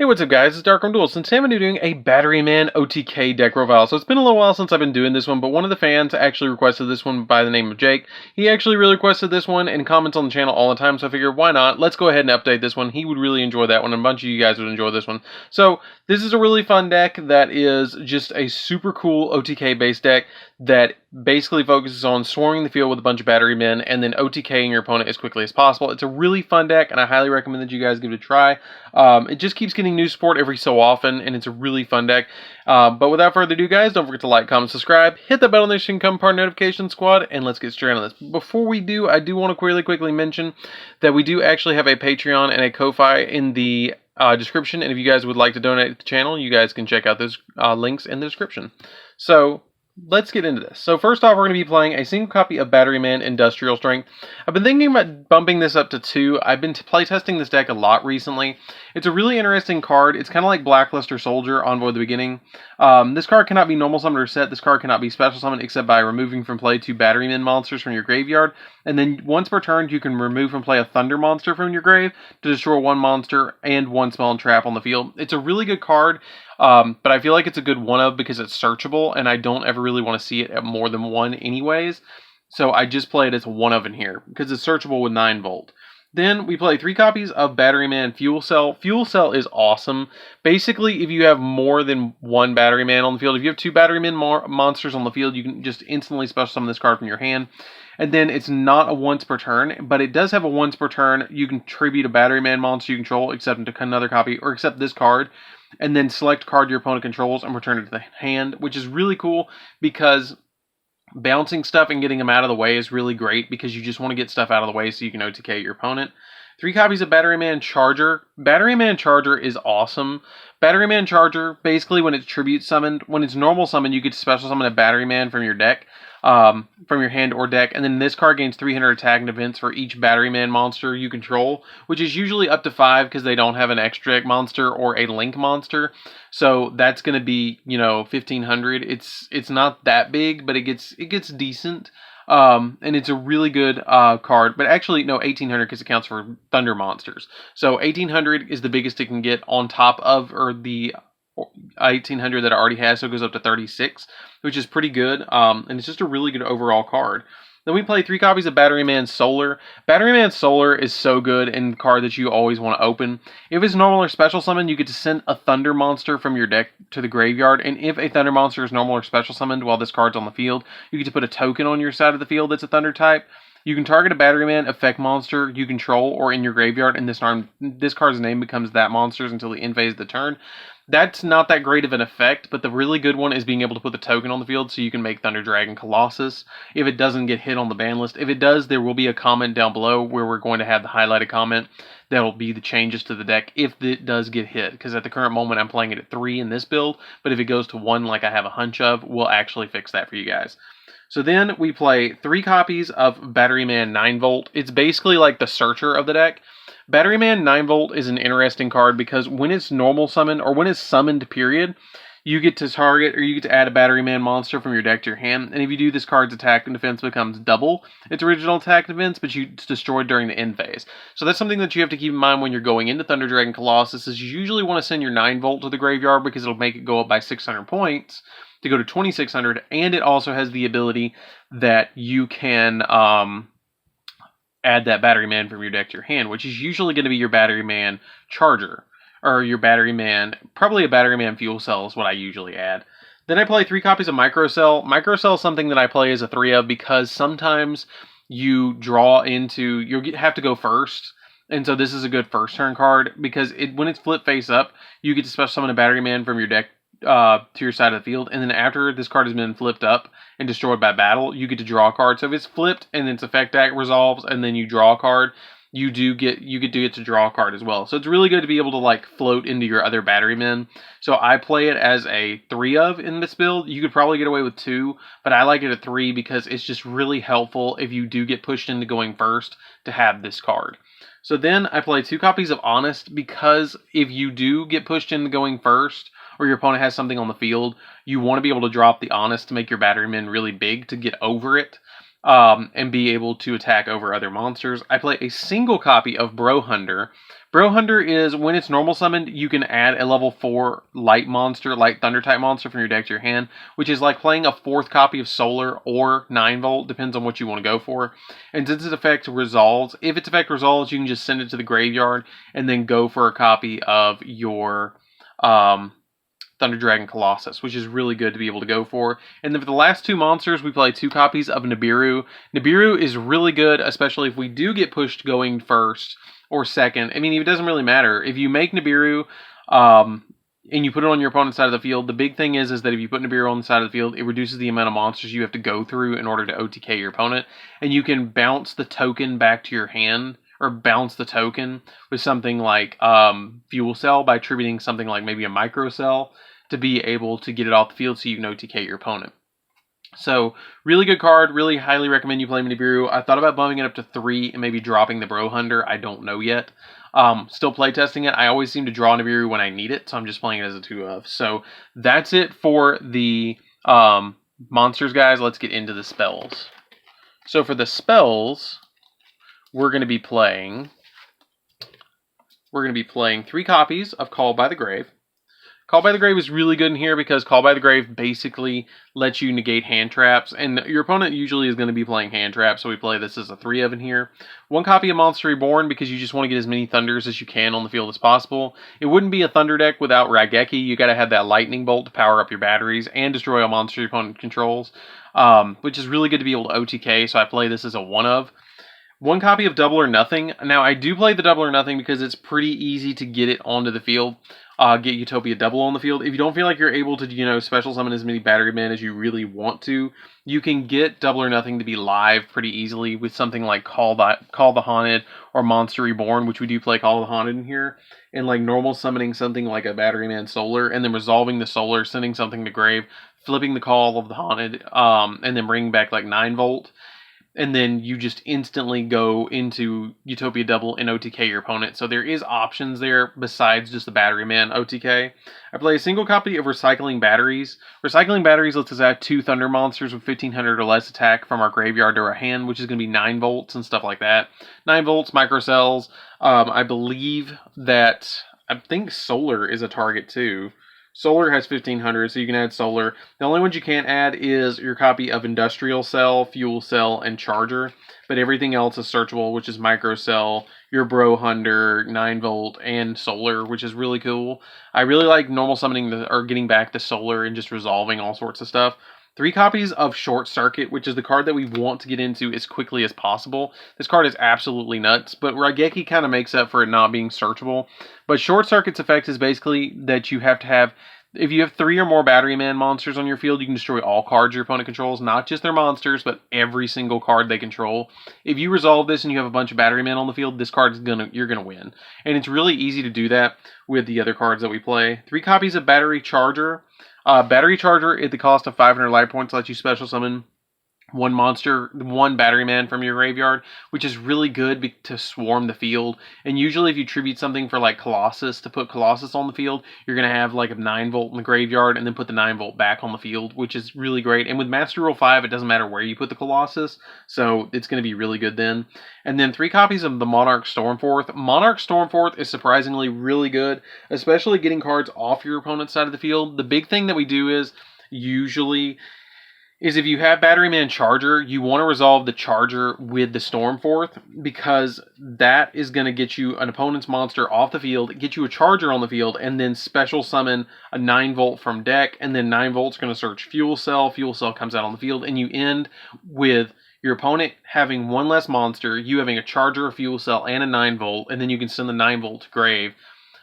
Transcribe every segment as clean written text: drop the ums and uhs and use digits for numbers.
Hey, what's up guys, it's DarkArmedDuelist, and today I'm going to be doing a Batteryman OTK deck profile. So it's been a little while since I've been doing this one, but one of the fans actually requested this one by the name of Jake. He actually really requested this one and comments on the channel all the time, so I figured why not, let's go ahead and update this one. He would really enjoy that one, and a bunch of you guys would enjoy this one. So this is a really fun deck that is just a super cool OTK based deck that basically focuses on swarming the field with a bunch of Batterymen and then OTKing your opponent as quickly as possible. It's a really fun deck, and I highly recommend that you guys give it a try. It just keeps getting new support every so often, and it's a really fun deck. But without further ado, guys, don't forget to like, comment, subscribe, hit that bell notification, become part of the notification squad, and let's get straight on this. Before we do, I do want to really quickly mention that we do actually have a Patreon and a Ko-Fi in the description, and if you guys would like to donate to the channel, you guys can check out those links in the description. So let's get into this. So first off, we're going to be playing a single copy of Batteryman Industrial Strength. I've been thinking about bumping this up to 2. I've been playtesting this deck a lot recently. It's a really interesting card. It's kind of like Blackluster Soldier, Envoy of the Beginning. This card cannot be normal summoned or set. This card cannot be special summoned except by removing from play 2 Batteryman monsters from your graveyard. And then once per turn, you can remove from play a Thunder monster from your grave to destroy 1 monster and 1 spell and trap on the field. It's a really good card. But I feel like it's a good one-of because it's searchable, and I don't ever really want to see it at more than 1 anyways. So I just play it as a one-of in here because it's searchable with 9 Volt. Then we play 3 copies of Batteryman Fuel Cell. Fuel Cell is awesome. Basically, if you have more than 1 Batteryman on the field, if you have 2 Batteryman monsters on the field, you can just instantly special summon this card from your hand. And then it's not a once per turn, but it does have a once per turn. You can tribute a Batteryman monster you control, except into another copy, or except this card, and then select card your opponent controls and return it to the hand, which is really cool because bouncing stuff and getting them out of the way is really great because you just want to get stuff out of the way so you can OTK your opponent. 3 copies of Batteryman Charger. Batteryman Charger is awesome. Batteryman Charger, basically when it's tribute summoned, when it's normal summoned, you get to special summon a Batteryman from your deck, from your hand or deck, and then this card gains 300 attack and defense for each Batteryman monster you control, which is usually up to 5 because they don't have an extra monster or a link monster. So that's going to be, 1500. It's not that big, but it gets decent. And it's a really good card, but actually no, 1800 because it counts for Thunder monsters. So 1800 is the biggest it can get on top of, or the 1800 that it already has, so it goes up to 36, which is pretty good, and it's just a really good overall card. Then we play 3 copies of Batteryman Solar. Batteryman Solar is so good and the card that you always want to open. If it's normal or special summon, you get to send a Thunder monster from your deck to the graveyard, and if a Thunder monster is normal or special summoned while this card's on the field, you get to put a token on your side of the field that's a Thunder type. You can target a Batteryman effect monster you control or in your graveyard, and this card's name becomes that monster's until the end phase of the turn. That's not that great of an effect, but the really good one is being able to put the token on the field so you can make Thunder Dragon Colossus if it doesn't get hit on the ban list. If it does, there will be a comment down below where we're going to have the highlighted comment that'll be the changes to the deck if it does get hit, because at the current moment I'm playing it at 3 in this build, but if it goes to 1 like I have a hunch of, we'll actually fix that for you guys. So then we play 3 copies of Batteryman 9 Volt. It's basically like the searcher of the deck. Batteryman 9 Volt is an interesting card because when it's normal summoned, or when it's summoned period, you get to target, or you get to add a Batteryman monster from your deck to your hand, and if you do, this card's attack and defense becomes double its original attack and defense, but it's destroyed during the end phase. So that's something that you have to keep in mind when you're going into Thunder Dragon Colossus, is you usually want to send your 9 Volt to the graveyard because it'll make it go up by 600 points to go to 2600, and it also has the ability that you can add that Batteryman from your deck to your hand, which is usually going to be your Batteryman Charger, or your Batteryman, probably a Batteryman Fuel Cell is what I usually add. Then I play 3 copies of Microcell. Microcell is something that I play as a 3 of because sometimes you draw into, you have to go first, and so this is a good first turn card because when it's flip face up, you get to special summon a Batteryman from your deck to your side of the field, and then after this card has been flipped up and destroyed by battle, you get to draw a card. So if it's flipped and its effect deck resolves and then you draw a card, you get to draw a card as well. So it's really good to be able to like float into your other Batterymen. So I play it as a 3 of in this build. You could probably get away with 2, but I like it at 3 because it's just really helpful if you do get pushed into going first to have this card. So then I play 2 copies of Honest because if you do get pushed into going first, or your opponent has something on the field, you want to be able to drop the Honest to make your Batteryman really big to get over it. and be able to attack over other monsters. I play a single copy of Brohunter. Brohunter is, when it's normal summoned, you can add a level 4 light thunder type monster from your deck to your hand, which is like playing a 4th copy of Solar or 9-Volt, depends on what you want to go for. And since its effect resolves, if its effect resolves, you can just send it to the graveyard and then go for a copy of your Thunder Dragon Colossus, which is really good to be able to go for. And then for the last 2 monsters, we play 2 copies of Nibiru. Nibiru is really good, especially if we do get pushed going first or second. I mean, it doesn't really matter. If you make Nibiru and you put it on your opponent's side of the field, the big thing is that if you put Nibiru on the side of the field, it reduces the amount of monsters you have to go through in order to OTK your opponent. And you can bounce the token back to your hand, or bounce the token with something like Fuel Cell by attributing something like maybe a Micro Cell to be able to get it off the field so you can OTK your opponent. So, really good card. Really highly recommend you play Nibiru. I thought about bumping it up to 3 and maybe dropping the Brohunter. I don't know yet. Still playtesting it. I always seem to draw Nibiru when I need it, so I'm just playing it as a 2-of. So, that's it for the monsters, guys. Let's get into the spells. So, for the spells, we're going to be playing 3 copies of Call by the Grave. Call by the Grave is really good in here because Call by the Grave basically lets you negate hand traps, and your opponent usually is going to be playing hand traps, so we play this as a 3-of in here. 1 copy of Monster Reborn because you just want to get as many Thunders as you can on the field as possible. It wouldn't be a Thunder deck without Raigeki. You got to have that Lightning Bolt to power up your batteries and destroy all monster your opponent controls, which is really good to be able to OTK, so I play this as a 1-of. 1 copy of Double or Nothing. Now, I do play the Double or Nothing because it's pretty easy to get it onto the field. Get Utopia Double on the field. If you don't feel like you're able to, special summon as many Batterymen as you really want to, you can get Double or Nothing to be live pretty easily with something like Call the Haunted or Monster Reborn, which we do play Call the Haunted in here, and like normal summoning something like a Batteryman Solar, and then resolving the Solar, sending something to grave, flipping the Call of the Haunted, and then bringing back like 9-Volt. And then you just instantly go into Utopia Double and OTK your opponent. So there is options there besides just the Batteryman OTK. I play a single copy of Recycling Batteries. Recycling Batteries lets us add 2 Thunder monsters with 1500 or less attack from our graveyard to our hand, which is going to be 9-Volts and stuff like that. 9-Volts, Microcells. I think Solar is a target too. Solar has 1500, so you can add Solar. The only ones you can't add is your copy of Industrial Cell, Fuel Cell, and Charger. But everything else is searchable, which is Micro Cell, your Brohunter, 9-Volt, and Solar, which is really cool. I really like normal summoning or getting back the Solar and just resolving all sorts of stuff. 3 copies of Short Circuit, which is the card that we want to get into as quickly as possible. This card is absolutely nuts, but Raigeki kind of makes up for it not being searchable. But Short Circuit's effect is basically that you have to have, if you have 3 or more Batteryman monsters on your field, you can destroy all cards your opponent controls, not just their monsters, but every single card they control. If you resolve this and you have a bunch of Batteryman on the field, this card you're gonna win. And it's really easy to do that with the other cards that we play. 3 copies of Battery Charger. Battery Charger at the cost of 500 life points lets you special summon 1 Batteryman from your graveyard, which is really good to swarm the field. And usually if you tribute something for like Colossus, to put Colossus on the field, you're going to have like a 9-Volt in the graveyard and then put the 9-Volt back on the field, which is really great. And with Master Rule 5, it doesn't matter where you put the Colossus, so it's going to be really good then. And then 3 copies of the Monarch Stormforth. Monarch Stormforth is surprisingly really good, especially getting cards off your opponent's side of the field. The big thing that we do is if you have Batteryman Charger, you want to resolve the Charger with the Stormforth, because that is going to get you an opponent's monster off the field, get you a Charger on the field, and then special summon a 9-Volt from deck, and then 9-Volt's going to search Fuel Cell, Fuel Cell comes out on the field, and you end with your opponent having 1 less monster, you having a Charger, a Fuel Cell, and a 9-Volt, and then you can send the 9-Volt to grave.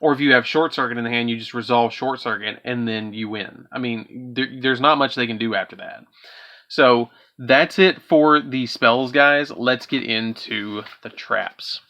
Or if you have Short Circuit in the hand, you just resolve Short Circuit, and then you win. I mean, there's not much they can do after that. So, that's it for the spells, guys. Let's get into the traps.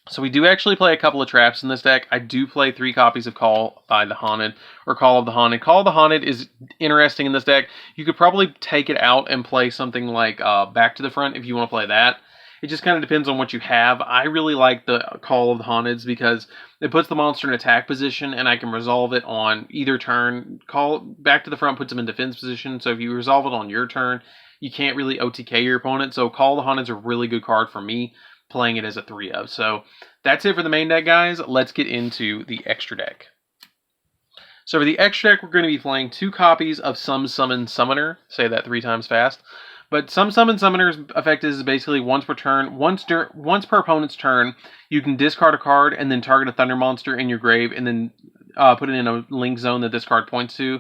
So, we do actually play a couple of traps in this deck. I do play 3 copies of Call by the Haunted, or Call of the Haunted. Call of the Haunted is interesting in this deck. You could probably take it out and play something like Back to the Front if you want to play that. It just kind of depends on what you have. I really like the Call of the Haunteds because It puts the monster in attack position, and I can resolve it on either turn. Call it back to the front, puts them in defense position. So if you resolve it on your turn, you can't really OTK your opponent. So Call the Haunted's a really good card for me, playing it as a 3-of. So that's it for the main deck, guys. Let's get into the extra deck. So for the extra deck, we're going to be playing 2 copies of Some Summon Summoner. Say that 3 times fast. But Some Summon Summoner's effect is basically once per turn, once per opponent's turn, you can discard a card and then target a Thunder monster in your grave and then put it in a link zone that this card points to.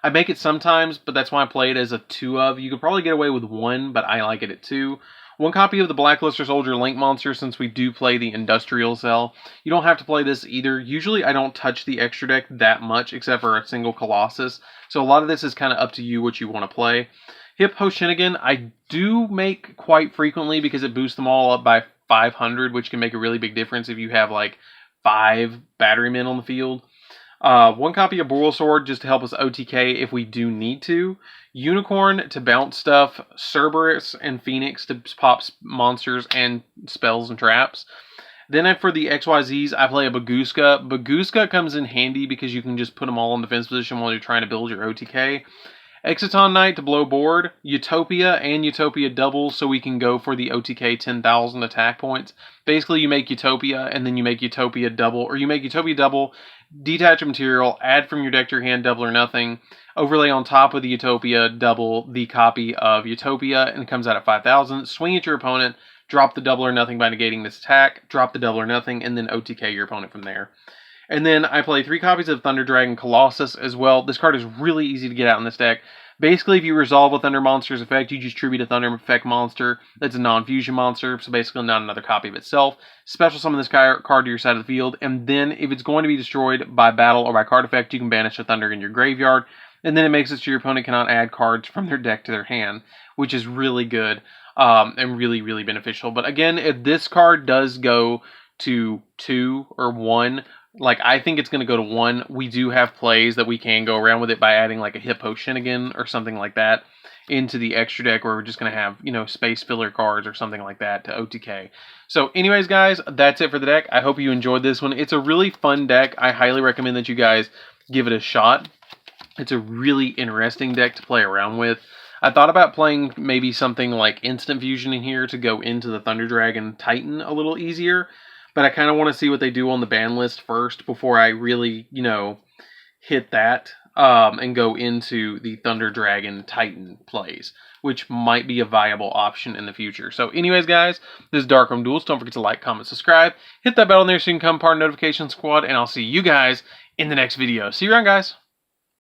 I make it sometimes, but that's why I play it as a 2-of. You could probably get away with 1, but I like it at 2. 1 copy of the Blackluster Soldier Link Monster, since we do play the Industrial Cell. You don't have to play this either. Usually I don't touch the extra deck that much, except for a single Colossus. So a lot of this is kind of up to you what you want to play. Hippo Shinigami, I do make quite frequently because it boosts them all up by 500, which can make a really big difference if you have like 5 Batterymen on the field. 1 copy of Boral Sword just to help us OTK if we do need to. Unicorn to bounce stuff. Cerberus and Phoenix to pop monsters and spells and traps. Then for the XYZs, I play a Bagooska. Bagooska comes in handy because you can just put them all in defense position while you're trying to build your OTK. Exciton Knight to blow board, Utopia and Utopia double, so we can go for the OTK 10,000 attack points. Basically, you make Utopia, and then you make Utopia double, or you make Utopia double, detach a material, add from your deck to your hand double or nothing, overlay on top of the Utopia double the copy of Utopia, and it comes out at 5,000. Swing at your opponent, drop the double or nothing by negating this attack, drop the double or nothing, and then OTK your opponent from there. And then I play 3 copies of Thunder Dragon Colossus as well. This card is really easy to get out in this deck. Basically, if you resolve a Thunder monster's effect, you just tribute a Thunder effect monster that's a non-fusion monster, so basically not another copy of itself. Special summon this card to your side of the field, and then if it's going to be destroyed by battle or by card effect, you can banish a Thunder in your graveyard, and then it makes it so your opponent cannot add cards from their deck to their hand, which is really good and really, really beneficial. But again, if this card does go to 2 or 1, like, I think it's going to go to 1. We do have plays that we can go around with it by adding, like, a Hippo Shinigami or something like that into the extra deck, where we're just going to have, you know, space filler cards or something like that to OTK. So, anyways, guys, that's it for the deck. I hope you enjoyed this one. It's a really fun deck. I highly recommend that you guys give it a shot. It's a really interesting deck to play around with. I thought about playing maybe something like Instant Fusion in here to go into the Thunder Dragon Titan a little easier. But I kind of want to see what they do on the ban list first before I really, you know, hit that and go into the Thunder Dragon Titan plays, which might be a viable option in the future. So anyways, guys, this is DarkArmedDuelist. Don't forget to like, comment, subscribe. Hit that bell in there so you can become part of the notification squad, and I'll see you guys in the next video. See you around, guys.